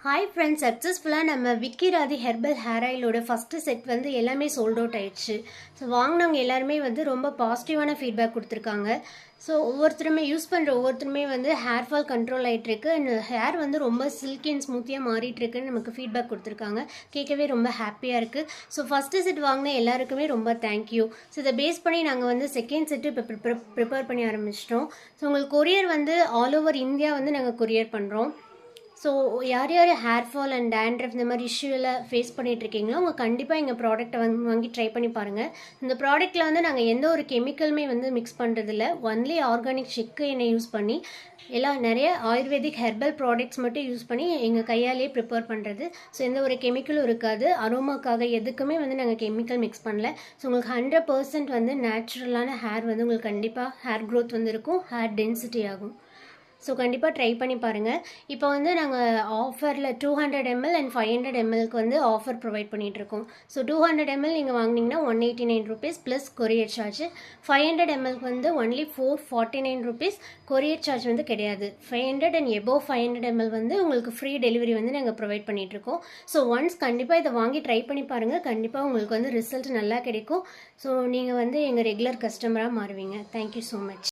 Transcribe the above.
Hi friends, சக்ஸஸ்ஃபுல்லாக நம்ம விக்கி ராதி ஹெர்பல் ஹேர் ஆயிலோட ஃபஸ்ட்டு செட் வந்து எல்லாமே சோல்ட் அவுட் ஆயிடுச்சு. ஸோ வாங்கினவங்க எல்லாருமே வந்து ரொம்ப பாசிட்டிவான ஃபீட்பேக் கொடுத்துருக்காங்க. ஸோ ஒவ்வொருத்தருமே வந்து ஹேர் ஃபால் கண்ட்ரோல் ஆகிட்டுருக்கு அண்ட் ஹேர் வந்து ரொம்ப சில்கி அண்ட் ஸ்மூத்தியாக மாறிட்டுருக்குன்னு நமக்கு ஃபீட்பேக் கொடுத்துருக்காங்க. கேட்கவே ரொம்ப ஹாப்பியாக இருக்குது. ஸோ ஃபஸ்ட்டு செட் வாங்கின எல்லாருக்குமே ரொம்ப தேங்க்யூ. ஸோ இதை பேஸ் பண்ணி நாங்கள் வந்து செகண்ட் செட்டு இப்போ ப்ரிப்பேர் பண்ணி ஆரம்பிச்சிட்டோம். ஸோ உங்களுக்கு கொரியர் வந்து ஆல் ஓவர் இந்தியா வந்து நாங்கள் கொரியர் பண்ணுறோம். ஸோ யார் ஹேர் ஃபால் அண்ட் டேண்ட்ரஃப் இந்த மாதிரி இஷ்யூவில் ஃபேஸ் பண்ணிகிட்டு இருக்கீங்களோ அவங்க கண்டிப்பாக எங்கள் ப்ராடக்ட்டை வாங்கி ட்ரை பண்ணி பாருங்கள். இந்த ப்ராடக்ட்டில் வந்து நாங்கள் எந்த ஒரு கெமிக்கலுமே வந்து மிக்ஸ் பண்ணுறதில்ல. ஒன்லி ஆர்கானிக் செக்கு எண்ணெய் யூஸ் பண்ணி நிறைய ஆயுர்வேதிக் ஹெர்பல் ப்ராடக்ட்ஸ் மட்டும் யூஸ் பண்ணி எங்கள் கையாலேயே ப்ரிப்பேர் பண்ணுறது. ஸோ எந்த ஒரு கெமிக்கலும் இருக்காது. அரோமாக்காக எதுக்குமே வந்து நாங்கள் கெமிக்கல் மிக்ஸ் பண்ணல. ஸோ உங்களுக்கு 100% வந்து நேச்சுரலான ஹேர் வந்து உங்களுக்கு கண்டிப்பாக ஹேர் க்ரோத் வந்து இருக்கும், ஹேர் டென்சிட்டி ஆகும். ஸோ கண்டிப்பாக ட்ரை பண்ணி பாருங்கள். இப்போ வந்து நாங்கள் ஆஃபரில் 200 ml அண்ட் 500 mlக்கு வந்து ஆஃபர் ப்ரொவைட் பண்ணிகிட்ருக்கோம். ஸோ 200 ml நீங்கள் வாங்கினீங்கன்னா 189 rupees ப்ளஸ் கொரியர் சார்ஜ். 500 mlக்கு வந்து ஒன்லி 449 rupees, கொரியர் சார்ஜ் வந்து கிடையாது. 500 அண்ட் எபோவ் 500 ml வந்து உங்களுக்கு ஃப்ரீ டெலிவரி வந்து நாங்கள் ப்ரொவைட் பண்ணிகிட்ருக்கோம். ஸோ ஒன்ஸ் கண்டிப்பாக இதை வாங்கி ட்ரை பண்ணி பாருங்கள். கண்டிப்பாக உங்களுக்கு வந்து ரிசல்ட் நல்லா கிடைக்கும். ஸோ நீங்கள் வந்து எங்கள் ரெகுலர் கஸ்டமராக மாறுவீங்க. Thank you so much.